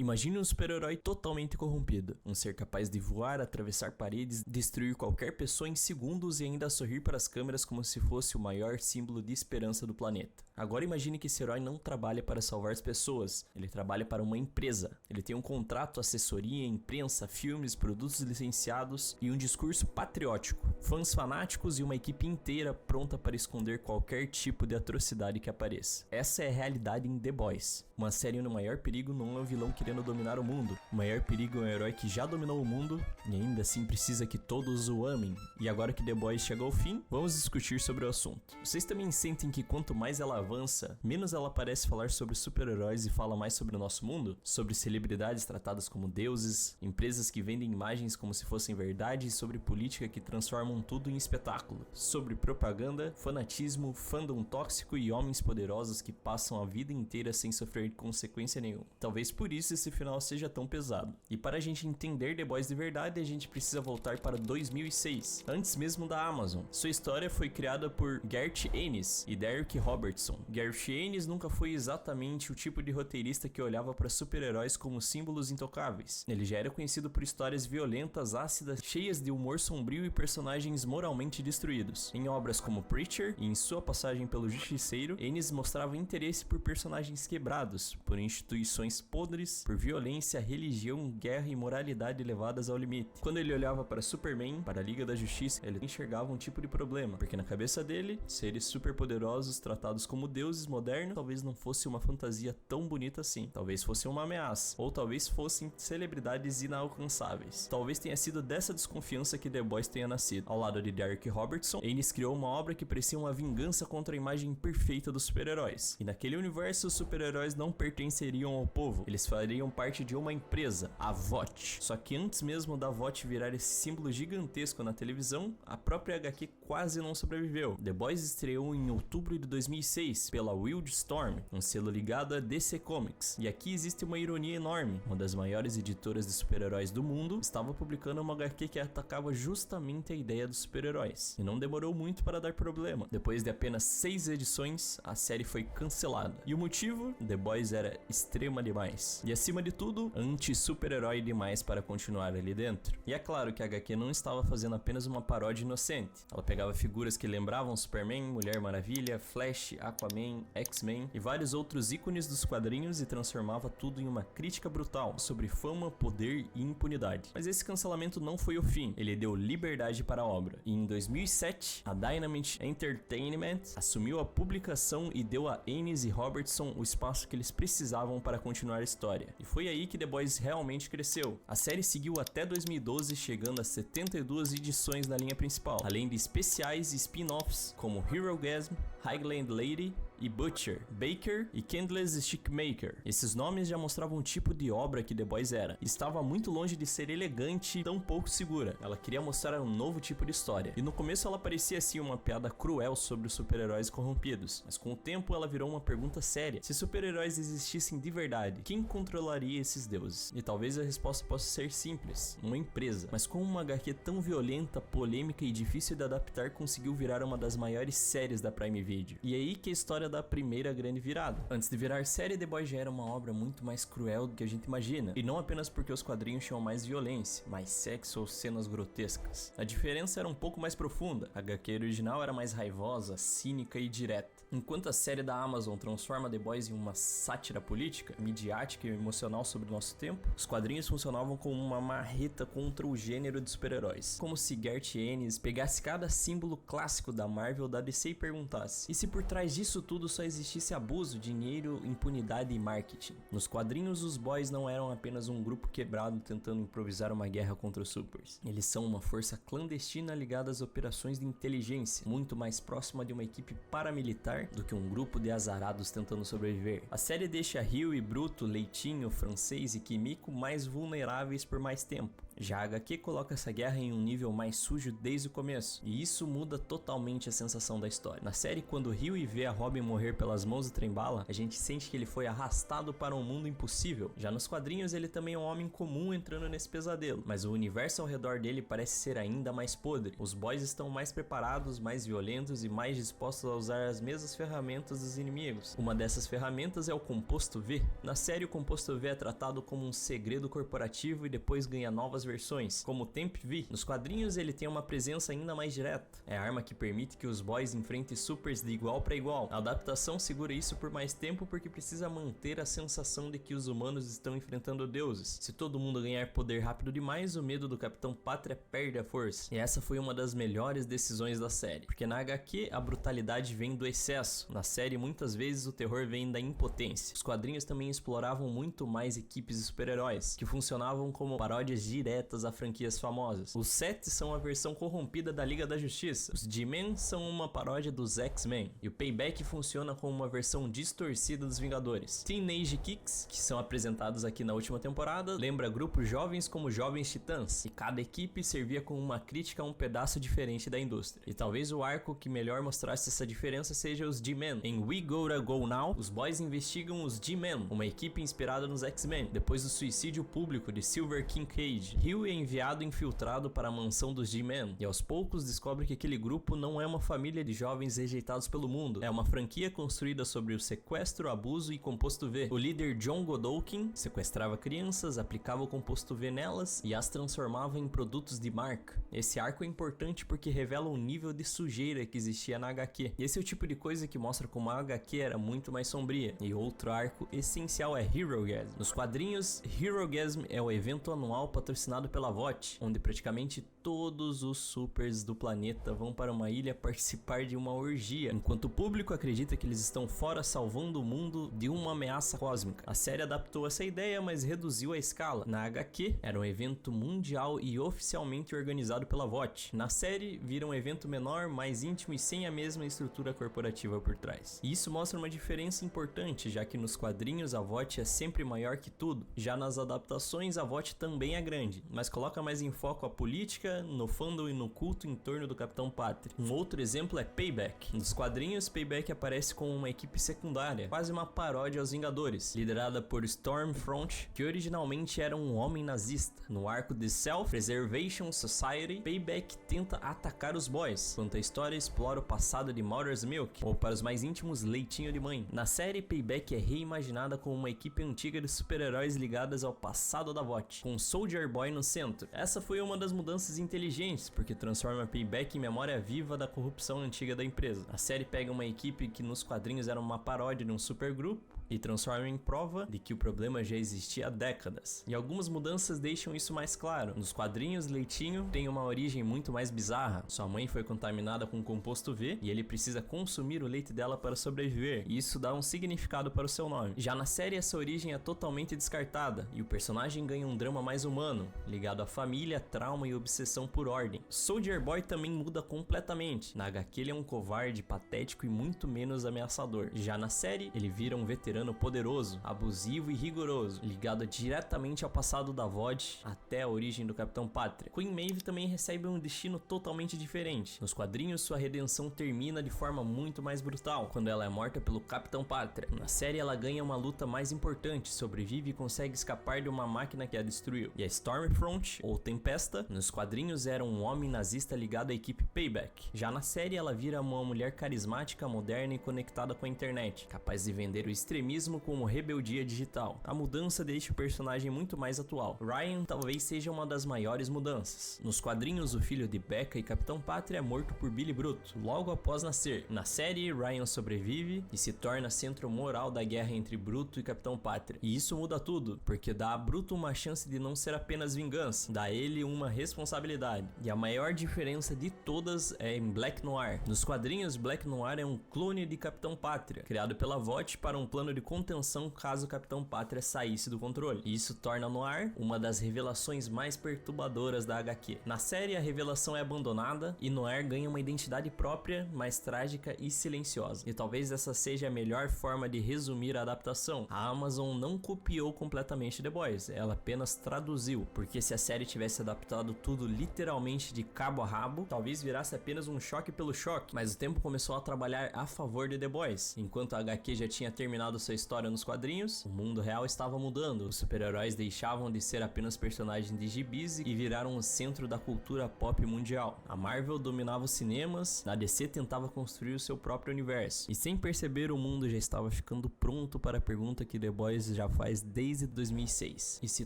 Imagine um super-herói totalmente corrompido, um ser capaz de voar, atravessar paredes, destruir qualquer pessoa em segundos e ainda sorrir para as câmeras como se fosse o maior símbolo de esperança do planeta. Agora imagine que esse herói não trabalha para salvar as pessoas, ele trabalha para uma empresa. Ele tem um contrato, assessoria, imprensa, filmes, produtos licenciados e um discurso patriótico, fãs fanáticos e uma equipe inteira pronta para esconder qualquer tipo de atrocidade que apareça. Essa é a realidade em The Boys. Uma série no maior perigo não é um vilão querendo dominar o mundo. O maior perigo é um herói que já dominou o mundo e ainda assim precisa que todos o amem. E agora que The Boys chegou ao fim, vamos discutir sobre o assunto. Vocês também sentem que quanto mais ela avança, menos ela parece falar sobre super-heróis e fala mais sobre o nosso mundo? Sobre celebridades tratadas como deuses, empresas que vendem imagens como se fossem verdade e sobre política que transformam tudo em espetáculo. Sobre propaganda, fanatismo, fandom tóxico e homens poderosos que passam a vida inteira sem sofrer consequência nenhuma. Talvez por isso esse final seja tão pesado. E para a gente entender The Boys de verdade, a gente precisa voltar para 2006, antes mesmo da Amazon. Sua história foi criada por Garth Ennis e Derek Robertson. Garth Ennis nunca foi exatamente o tipo de roteirista que olhava para super-heróis como símbolos intocáveis. Ele já era conhecido por histórias violentas, ácidas, cheias de humor sombrio e personagens moralmente destruídos. Em obras como Preacher e em sua passagem pelo Justiceiro, Ennis mostrava interesse por personagens quebrados, por instituições podres, por violência, religião, guerra e moralidade levadas ao limite. Quando ele olhava para Superman, para a Liga da Justiça, ele enxergava um tipo de problema, porque na cabeça dele, seres superpoderosos tratados como deuses modernos talvez não fosse uma fantasia tão bonita assim. Talvez fosse uma ameaça, ou talvez fossem celebridades inalcançáveis. Talvez tenha sido dessa desconfiança que The Boys tenha nascido. Ao lado de Derek Robertson, Ennis criou uma obra que parecia uma vingança contra a imagem perfeita dos super-heróis. E naquele universo, os super-heróis não pertenceriam ao povo, eles fariam parte de uma empresa, a VOT. Só que antes mesmo da VOT virar esse símbolo gigantesco na televisão, a própria HQ quase não sobreviveu. The Boys estreou em outubro de 2006 pela Wildstorm, um selo ligado a DC Comics. E aqui existe uma ironia enorme. Uma das maiores editoras de super-heróis do mundo estava publicando uma HQ que atacava justamente a ideia dos super-heróis. E não demorou muito para dar problema. Depois de apenas 6 edições, a série foi cancelada. E o motivo? The Boys era extrema demais. E acima de tudo, anti-super-herói demais para continuar ali dentro. E é claro que a HQ não estava fazendo apenas uma paródia inocente. Ela pegava figuras que lembravam Superman, Mulher Maravilha, Flash, Aquaman, X-Men e vários outros ícones dos quadrinhos e transformava tudo em uma crítica brutal sobre fama, poder e impunidade. Mas esse cancelamento não foi o fim, ele deu liberdade para a obra. E em 2007, a Dynamite Entertainment assumiu a publicação e deu a Ennis e Robertson o espaço que eles precisavam para continuar a história. E foi aí que The Boys realmente cresceu. A série seguiu até 2012, chegando a 72 edições na linha principal, além de especiais e spin-offs como Hero Gasm, Highland Lady e Butcher, Baker e Candless Stickmaker. Esses nomes já mostravam o tipo de obra que The Boys era. Estava muito longe de ser elegante e tão pouco segura. Ela queria mostrar um novo tipo de história. E no começo ela parecia assim uma piada cruel sobre os super-heróis corrompidos. Mas com o tempo ela virou uma pergunta séria. Se super-heróis existissem de verdade, quem controlaria esses deuses? E talvez a resposta possa ser simples. Uma empresa. Mas com uma HQ tão violenta, polêmica e difícil de adaptar, conseguiu virar uma das maiores séries da Prime Video. E é aí que a história da primeira grande virada. Antes de virar série, The Boys já era uma obra muito mais cruel do que a gente imagina. E não apenas porque os quadrinhos tinham mais violência, mais sexo ou cenas grotescas. A diferença era um pouco mais profunda. A HQ original era mais raivosa, cínica e direta. Enquanto a série da Amazon transforma The Boys em uma sátira política, midiática e emocional sobre o nosso tempo, os quadrinhos funcionavam como uma marreta contra o gênero de super-heróis. Como se Garth Ennis pegasse cada símbolo clássico da Marvel ou da DC e perguntasse: e se por trás disso tudo só existisse abuso, dinheiro, impunidade e marketing? Nos quadrinhos, os Boys não eram apenas um grupo quebrado tentando improvisar uma guerra contra os supers. Eles são uma força clandestina ligada às operações de inteligência, muito mais próxima de uma equipe paramilitar do que um grupo de azarados tentando sobreviver. A série deixa Rio e Bruto, Leitinho, Francês e Kimiko mais vulneráveis por mais tempo. Já a HQ coloca essa guerra em um nível mais sujo desde o começo, e isso muda totalmente a sensação da história. Na série, quando Huey vê a Robin morrer pelas mãos do Trem-Bala, a gente sente que ele foi arrastado para um mundo impossível. Já nos quadrinhos, ele também é um homem comum entrando nesse pesadelo, mas o universo ao redor dele parece ser ainda mais podre. Os boys estão mais preparados, mais violentos e mais dispostos a usar as mesmas ferramentas dos inimigos. Uma dessas ferramentas é o Composto V. Na série, o Composto V é tratado como um segredo corporativo e depois ganha novas versões, como o Temp V. Nos quadrinhos, ele tem uma presença ainda mais direta. É a arma que permite que os boys enfrentem supers de igual para igual. A adaptação segura isso por mais tempo porque precisa manter a sensação de que os humanos estão enfrentando deuses. Se todo mundo ganhar poder rápido demais, o medo do Capitão Pátria perde a força. E essa foi uma das melhores decisões da série, porque na HQ a brutalidade vem do excesso. Na série, muitas vezes o terror vem da impotência. Os quadrinhos também exploravam muito mais equipes de super-heróis, que funcionavam como paródias diretas a franquias famosas. Os 7 são a versão corrompida da Liga da Justiça. Os G-Men são uma paródia dos X-Men. E o Payback funciona como uma versão distorcida dos Vingadores. Teenage Kicks, que são apresentados aqui na última temporada, lembra grupos jovens como Jovens Titãs. E cada equipe servia como uma crítica a um pedaço diferente da indústria. E talvez o arco que melhor mostrasse essa diferença seja os G-Men. Em We Gotta Go Now, os boys investigam os G-Men, uma equipe inspirada nos X-Men, depois do suicídio público de Silver King Cage. Huey é enviado infiltrado para a mansão dos G-Men, e aos poucos descobre que aquele grupo não é uma família de jovens rejeitados pelo mundo, é uma franquia construída sobre o sequestro, abuso e Composto V. O líder John Godolkin sequestrava crianças, aplicava o Composto V nelas e as transformava em produtos de marca. Esse arco é importante porque revela o nível de sujeira que existia na HQ. E esse é o tipo de coisa que mostra como a HQ era muito mais sombria. E outro arco essencial é Herogasm. Nos quadrinhos, Herogasm é o evento anual patrocinado pela VOT, onde praticamente todos os supers do planeta vão para uma ilha participar de uma orgia, enquanto o público acredita que eles estão fora salvando o mundo de uma ameaça cósmica. A série adaptou essa ideia, mas reduziu a escala. Na HQ, era um evento mundial e oficialmente organizado pela VOT. Na série, vira um evento menor, mais íntimo e sem a mesma estrutura corporativa por trás. E isso mostra uma diferença importante, já que nos quadrinhos a VOT é sempre maior que tudo. Já nas adaptações, a VOT também é grande, mas coloca mais em foco a política, no fandom e no culto em torno do Capitão Pátria. Um outro exemplo é Payback. Nos quadrinhos, Payback aparece como uma equipe secundária, quase uma paródia aos Vingadores, liderada por Stormfront, que originalmente era um homem nazista. No arco de Self-Preservation Society, Payback tenta atacar os boys, enquanto a história explora o passado de Mother's Milk, ou para os mais íntimos, Leitinho de Mãe. Na série, Payback é reimaginada como uma equipe antiga de super-heróis ligadas ao passado da VOT, com Soldier Boy no centro. Essa foi uma das mudanças inteligentes, porque transforma Payback em memória viva da corrupção antiga da empresa. A série pega uma equipe que nos quadrinhos era uma paródia de um supergrupo e transforma em prova de que o problema já existia há décadas. E algumas mudanças deixam isso mais claro. Nos quadrinhos, Leitinho tem uma origem muito mais bizarra. Sua mãe foi contaminada com Composto V e ele precisa consumir o leite dela para sobreviver. E isso dá um significado para o seu nome. Já na série, essa origem é totalmente descartada e o personagem ganha um drama mais humano, ligado à família, trauma e obsessão por ordem. Soldier Boy também muda completamente. Na HQ, ele é um covarde, patético e muito menos ameaçador. Já na série, ele vira um veterano poderoso, abusivo e rigoroso, ligado diretamente ao passado da VOD até a origem do Capitão Pátria. Queen Maeve também recebe um destino totalmente diferente. Nos quadrinhos, sua redenção termina de forma muito mais brutal, quando ela é morta pelo Capitão Pátria. Na série, ela ganha uma luta mais importante, sobrevive e consegue escapar de uma máquina que a destruiu. E a Stormfront, ou Tempesta, nos quadrinhos era um homem nazista ligado à equipe Payback. Já na série, ela vira uma mulher carismática, moderna e conectada com a internet, capaz de vender o extremismo como rebeldia digital. A mudança deixa o personagem muito mais atual. Ryan talvez seja uma das maiores mudanças. Nos quadrinhos, o filho de Becca e Capitão Pátria é morto por Billy Bruto, logo após nascer. Na série, Ryan sobrevive e se torna centro moral da guerra entre Bruto e Capitão Pátria. E isso muda tudo, porque dá a Bruto uma chance de não ser apenas vingança, dá a ele uma responsabilidade. E a maior diferença de todas é em Black Noir. Nos quadrinhos, Black Noir é um clone de Capitão Pátria, criado pela VOT para um plano plano de contenção caso o Capitão Pátria saísse do controle. E isso torna Noir uma das revelações mais perturbadoras da HQ. Na série, a revelação é abandonada e Noir ganha uma identidade própria, mais trágica e silenciosa. E talvez essa seja a melhor forma de resumir a adaptação. A Amazon não copiou completamente The Boys, ela apenas traduziu, porque se a série tivesse adaptado tudo literalmente de cabo a rabo, talvez virasse apenas um choque pelo choque, mas o tempo começou a trabalhar a favor de The Boys. Enquanto a HQ já tinha terminado sua história nos quadrinhos, o mundo real estava mudando. Os super-heróis deixavam de ser apenas personagens de gibis e viraram o centro da cultura pop mundial. A Marvel dominava os cinemas, a DC tentava construir o seu próprio universo. E sem perceber, o mundo já estava ficando pronto para a pergunta que The Boys já faz desde 2006. E se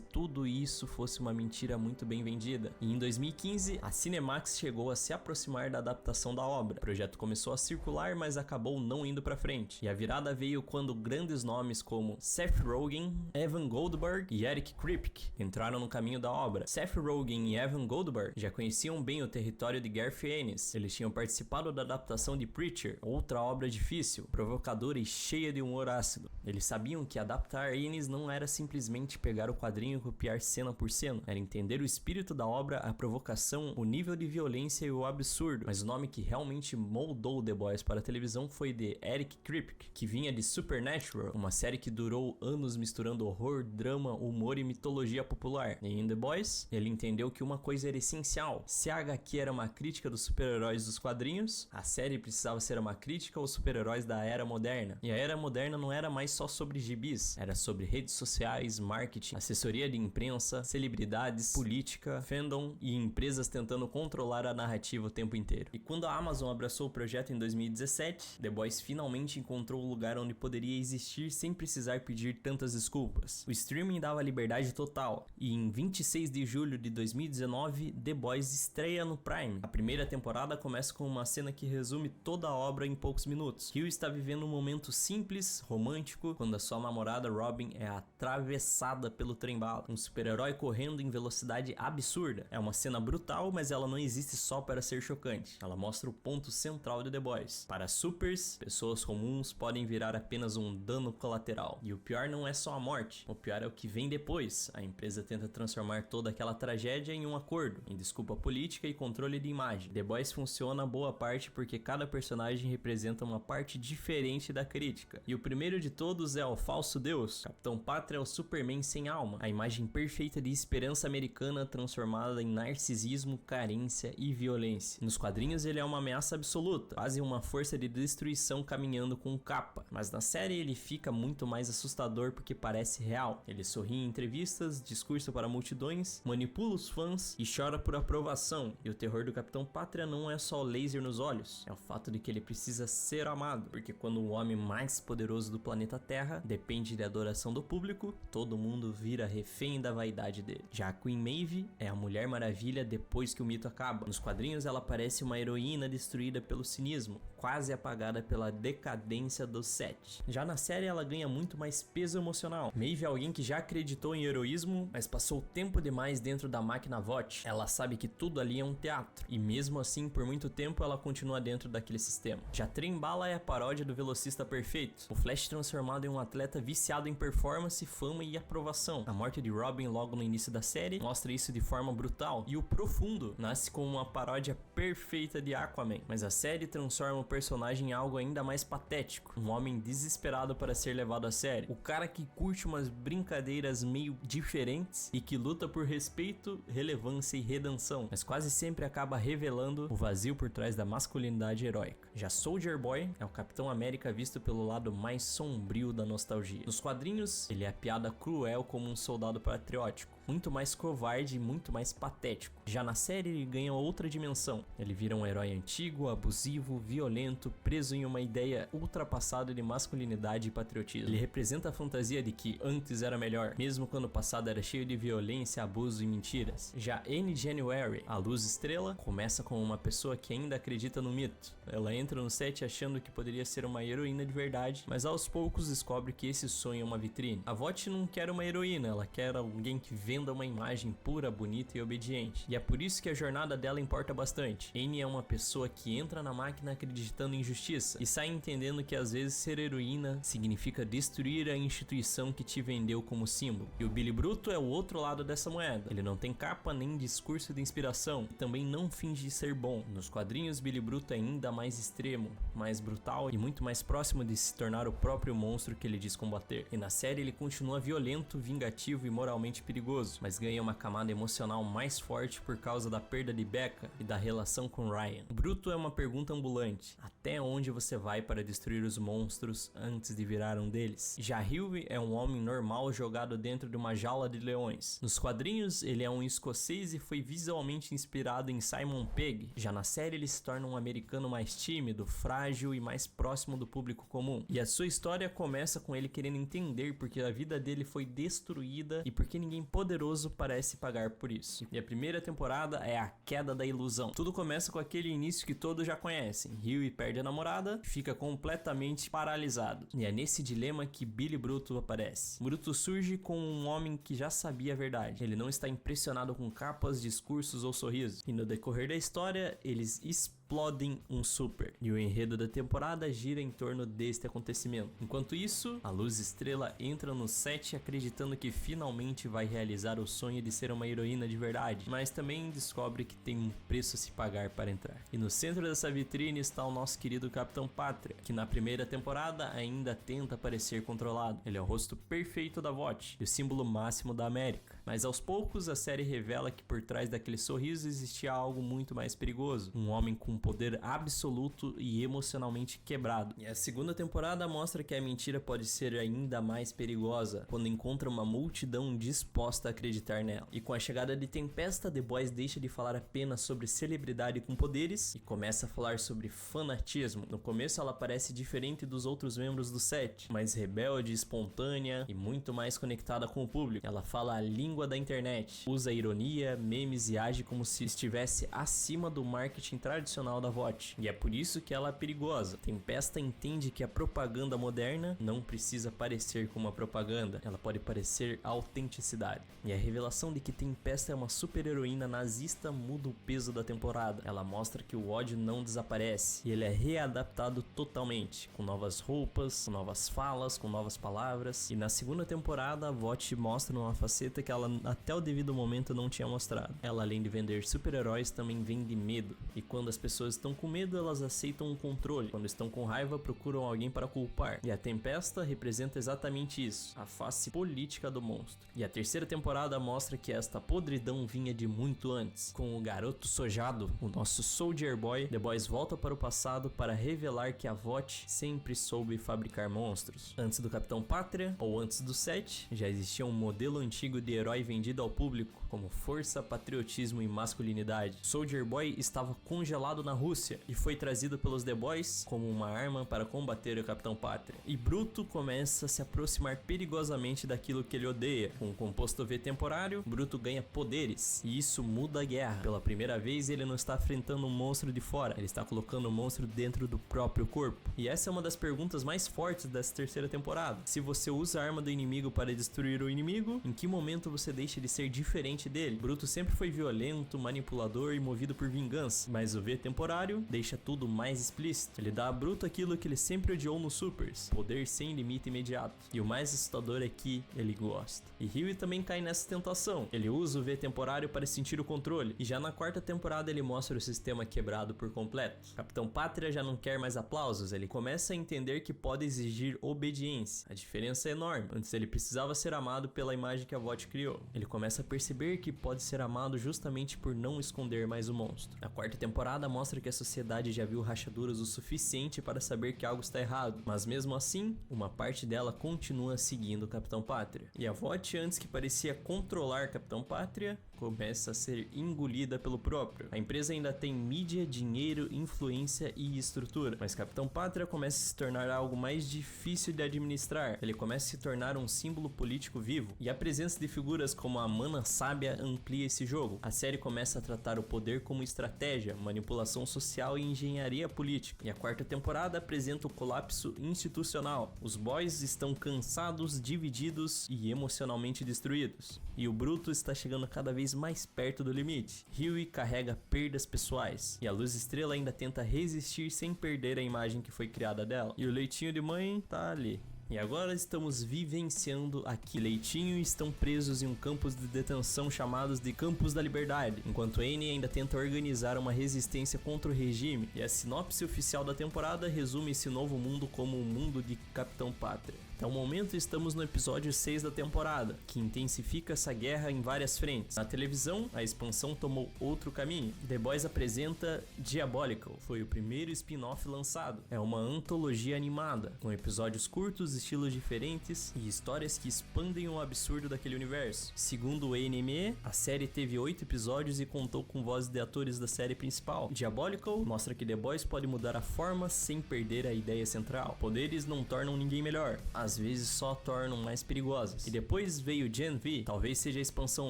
tudo isso fosse uma mentira muito bem vendida? E em 2015, a Cinemax chegou a se aproximar da adaptação da obra. O projeto começou a circular, mas acabou não indo para frente. E a virada veio quando grandes nomes como Seth Rogen, Evan Goldberg e Eric Kripke entraram no caminho da obra. Seth Rogen e Evan Goldberg já conheciam bem o território de Garth Ennis. Eles tinham participado da adaptação de Preacher, outra obra difícil, provocadora e cheia de humor ácido. Eles sabiam que adaptar Ennis não era simplesmente pegar o quadrinho e copiar cena por cena, era entender o espírito da obra, a provocação, o nível de violência e o absurdo. Mas o nome que realmente moldou The Boys para a televisão foi de Eric Kripke, que vinha de Supernatural, uma série que durou anos misturando horror, drama, humor e mitologia popular. E em The Boys, ele entendeu que uma coisa era essencial. Se a HQ era uma crítica dos super-heróis dos quadrinhos, a série precisava ser uma crítica aos super-heróis da era moderna. E a era moderna não era mais só sobre gibis, era sobre redes sociais, marketing, assessoria de imprensa, celebridades, política, fandom e empresas tentando controlar a narrativa o tempo inteiro. E quando a Amazon abraçou o projeto em 2017, The Boys finalmente encontrou o lugar onde poderia existir sem precisar pedir tantas desculpas. O streaming dava liberdade total, e em 26 de julho de 2019, The Boys estreia no Prime. A primeira temporada começa com uma cena que resume toda a obra em poucos minutos. Hugh está vivendo um momento simples, romântico, quando a sua namorada Robin é atravessada pelo trem-bala. Um super-herói correndo em velocidade absurda. É uma cena brutal, mas ela não existe só para ser chocante. Ela mostra o ponto central de The Boys. Para supers, pessoas comuns podem virar apenas um dano colateral. E o pior não é só a morte. O pior é o que vem depois. A empresa tenta transformar toda aquela tragédia em um acordo, em desculpa política e controle de imagem. The Boys funciona boa parte porque cada personagem representa uma parte diferente da crítica. E o primeiro de todos é o falso deus. Capitão Pátria é o Superman sem alma, a imagem perfeita de esperança americana transformada em narcisismo, carência e violência. Nos quadrinhos ele é uma ameaça absoluta, quase uma força de destruição caminhando com capa, mas na série ele fica muito mais assustador porque parece real. Ele sorri em entrevistas, discursa para multidões, manipula os fãs e chora por aprovação. E o terror do Capitão Pátria não é só o laser nos olhos, é o fato de que ele precisa ser amado, porque quando o homem mais poderoso do planeta Terra depende da adoração do público, todo mundo vira refém da vaidade dele. Já a Queen Maeve é a Mulher Maravilha depois que o mito acaba. Nos quadrinhos ela parece uma heroína destruída pelo cinismo, quase apagada pela decadência do set. Já na série ela ganha muito mais peso emocional. Maeve é alguém que já acreditou em heroísmo, mas passou tempo demais dentro da máquina VOT. Ela sabe que tudo ali é um teatro, e mesmo assim por muito tempo ela continua dentro daquele sistema. Já Trem-Bala é a paródia do velocista perfeito, o Flash transformado em um atleta viciado em performance, fama e aprovação. A morte de Robin logo no início da série mostra isso de forma brutal, e o Profundo nasce como uma paródia perfeita de Aquaman, mas a série transforma o personagem em algo ainda mais patético, um homem desesperado para ser levado a sério, o cara que curte umas brincadeiras meio diferentes e que luta por respeito, relevância e redenção, mas quase sempre acaba revelando o vazio por trás da masculinidade heróica. Já Soldier Boy é o Capitão América visto pelo lado mais sombrio da nostalgia. Nos quadrinhos, ele é a piada cruel como um soldado patriótico, muito mais covarde e muito mais patético. Já na série ele ganha outra dimensão. Ele vira um herói antigo, abusivo, violento, preso em uma ideia ultrapassada de masculinidade e patriotismo. Ele representa a fantasia de que antes era melhor, mesmo quando o passado era cheio de violência, abuso e mentiras. Já N. January, a Luz Estrela, começa com uma pessoa que ainda acredita no mito. Ela entra no set achando que poderia ser uma heroína de verdade, mas aos poucos descobre que esse sonho é uma vitrine. A VOT não quer uma heroína, ela quer alguém que vê venda uma imagem pura, bonita e obediente. E é por isso que a jornada dela importa bastante. Anne é uma pessoa que entra na máquina acreditando em justiça e sai entendendo que às vezes ser heroína significa destruir a instituição que te vendeu como símbolo. E o Billy Bruto é o outro lado dessa moeda. Ele não tem capa nem discurso de inspiração e também não finge ser bom. Nos quadrinhos, Billy Bruto é ainda mais extremo, mais brutal e muito mais próximo de se tornar o próprio monstro que ele diz combater. E na série ele continua violento, vingativo e moralmente perigoso, mas ganha uma camada emocional mais forte por causa da perda de Becca e da relação com Ryan. Bruto é uma pergunta ambulante: até onde você vai para destruir os monstros antes de virar um deles? Já Hughie é um homem normal jogado dentro de uma jaula de leões. Nos quadrinhos, ele é um escocês e foi visualmente inspirado em Simon Pegg. Já na série, ele se torna um americano mais tímido, frágil e mais próximo do público comum. E a sua história começa com ele querendo entender porque a vida dele foi destruída e porque ninguém poderoso parece pagar por isso. E a primeira temporada é a queda da ilusão. Tudo começa com aquele início que todos já conhecem. Hughie perde a namorada e fica completamente paralisado. E é nesse dilema que Billy Bruto aparece. Bruto surge como um homem que já sabia a verdade. Ele não está impressionado com capas, discursos ou sorrisos. E no decorrer da história, eles explodem um super. E o enredo da temporada gira em torno deste acontecimento. Enquanto isso, a Luz Estrela entra no set acreditando que finalmente vai realizar o sonho de ser uma heroína de verdade, mas também descobre que tem um preço a se pagar para entrar. E no centro dessa vitrine está o nosso querido Capitão Pátria, que na primeira temporada ainda tenta parecer controlado. Ele é o rosto perfeito da VOT e o símbolo máximo da América. Mas aos poucos a série revela que por trás daquele sorriso existia algo muito mais perigoso. Um homem com um poder absoluto e emocionalmente quebrado. E a segunda temporada mostra que a mentira pode ser ainda mais perigosa quando encontra uma multidão disposta a acreditar nela. E com a chegada de Tempesta, The Boys deixa de falar apenas sobre celebridade com poderes e começa a falar sobre fanatismo. No começo ela parece diferente dos outros membros do set, mais rebelde, espontânea e muito mais conectada com o público. Ela fala a língua da internet, usa ironia, memes e age como se estivesse acima do marketing tradicional da VOT. E é por isso que ela é perigosa. Tempesta entende que a propaganda moderna não precisa parecer como uma propaganda, ela pode parecer autenticidade. E a revelação de que Tempesta é uma super heroína nazista muda o peso da temporada. Ela mostra que o ódio não desaparece e ele é readaptado totalmente, com novas roupas, com novas falas, com novas palavras. E na segunda temporada a VOT mostra uma faceta que ela até o devido momento não tinha mostrado. Ela, além de vender super-heróis, também vende medo. E quando as pessoas estão com medo, elas aceitam o controle. Quando estão com raiva, procuram alguém para culpar. E a Tempesta representa exatamente isso, a face política do monstro. E a terceira temporada mostra que esta podridão vinha de muito antes. Com o garoto sojado, o nosso Soldier Boy, The Boys volta para o passado para revelar que a VOT sempre soube fabricar monstros. Antes do Capitão Pátria, ou antes do set, já existia um modelo antigo de herói vendido ao público como força, patriotismo e masculinidade. Soldier Boy estava congelado na Rússia e foi trazido pelos The Boys como uma arma para combater o Capitão Pátria. E Bruto começa a se aproximar perigosamente daquilo que ele odeia. Com o composto V temporário, Bruto ganha poderes e isso muda a guerra. Pela primeira vez ele não está enfrentando um monstro de fora, ele está colocando o monstro dentro do próprio corpo. E essa é uma das perguntas mais fortes dessa terceira temporada. Se você usa a arma do inimigo para destruir o inimigo, em que momento você deixa de ser diferente dele? Bruto sempre foi violento, manipulador e movido por vingança, mas o V temporário deixa tudo mais explícito. Ele dá a Bruto aquilo que ele sempre odiou nos Supers, poder sem limite imediato. E o mais assustador é que ele gosta. E Hughie também cai nessa tentação. Ele usa o V temporário para sentir o controle, e já na quarta temporada ele mostra o sistema quebrado por completo. Capitão Pátria já não quer mais aplausos, ele começa a entender que pode exigir obediência. A diferença é enorme. Antes ele precisava ser amado pela imagem que a VOT criou. Ele começa a perceber que pode ser amado justamente por não esconder mais o monstro. A quarta temporada mostra que a sociedade já viu rachaduras o suficiente para saber que algo está errado, mas mesmo assim, uma parte dela continua seguindo o Capitão Pátria. E a VOT, antes que parecia controlar Capitão Pátria, começa a ser engolida pelo próprio. A empresa ainda tem mídia, dinheiro, influência e estrutura, mas Capitão Pátria começa a se tornar algo mais difícil de administrar. Ele começa a se tornar um símbolo político vivo, e a presença de figuras aventuras como a Mana Sábia amplia esse jogo. A série começa a tratar o poder como estratégia, manipulação social e engenharia política. E a quarta temporada apresenta o colapso institucional. Os boys estão cansados, divididos e emocionalmente destruídos. E o Bruto está chegando cada vez mais perto do limite. Huey carrega perdas pessoais. E a Luz Estrela ainda tenta resistir sem perder a imagem que foi criada dela. E o leitinho de mãe tá ali. E agora estamos vivenciando aqui. Leitinho estão presos em um campus de detenção chamados de Campus da Liberdade, enquanto Annie ainda tenta organizar uma resistência contra o regime. E a sinopse oficial da temporada resume esse novo mundo como um mundo de Capitão Pátria. Até o momento estamos no episódio 6 da temporada, que intensifica essa guerra em várias frentes. Na televisão, a expansão tomou outro caminho. The Boys apresenta Diabolical, foi o primeiro spin-off lançado. É uma antologia animada, com episódios curtos, estilos diferentes e histórias que expandem o absurdo daquele universo. Segundo o ANME, a série teve 8 episódios e contou com vozes de atores da série principal. Diabolical mostra que The Boys pode mudar a forma sem perder a ideia central. Poderes não tornam ninguém melhor, às vezes só tornam mais perigosas. E depois veio Gen V, talvez seja a expansão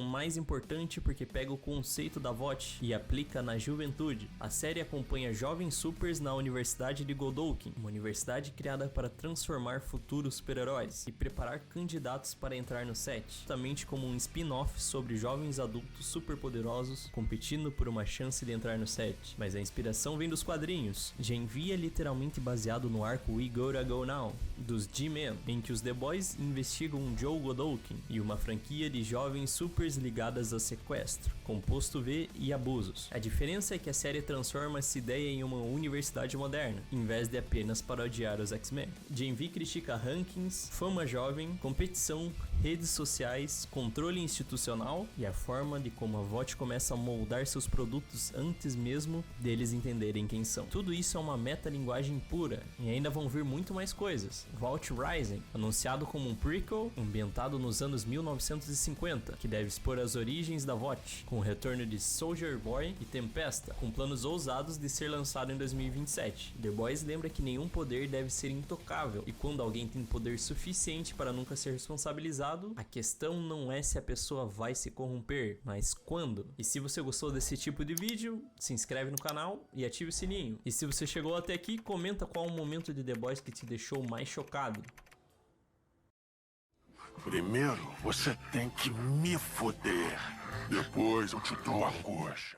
mais importante porque pega o conceito da VOT e aplica na juventude. A série acompanha jovens supers na Universidade de Godolkin, uma universidade criada para transformar futuros super-heróis e preparar candidatos para entrar no set, justamente como um spin-off sobre jovens adultos superpoderosos competindo por uma chance de entrar no set. Mas a inspiração vem dos quadrinhos. Gen V é literalmente baseado no arco We Gotta Go Now, dos G-Men, em que os The Boys investigam Joe Godolkin e uma franquia de jovens supers ligadas a sequestro, composto V e abusos. A diferença é que a série transforma essa ideia em uma universidade moderna, em vez de apenas parodiar os X-Men. Gen V critica rankings, fama jovem, competição, redes sociais, controle institucional e a forma de como a VOT começa a moldar seus produtos antes mesmo deles entenderem quem são. Tudo isso é uma metalinguagem pura e ainda vão vir muito mais coisas. VOT Rising, anunciado como um prequel ambientado nos anos 1950, que deve expor as origens da VOT, com o retorno de Soldier Boy e Tempesta, com planos ousados de ser lançado em 2027. The Boys lembra que nenhum poder deve ser intocável, e quando alguém tem poder suficiente para nunca ser responsabilizado, a questão não é se a pessoa vai se corromper, mas quando. E se você gostou desse tipo de vídeo, se inscreve no canal e ative o sininho. E se você chegou até aqui, comenta qual o momento de The Boys que te deixou mais chocado. Primeiro, você tem que me foder. Depois eu te dou a coxa.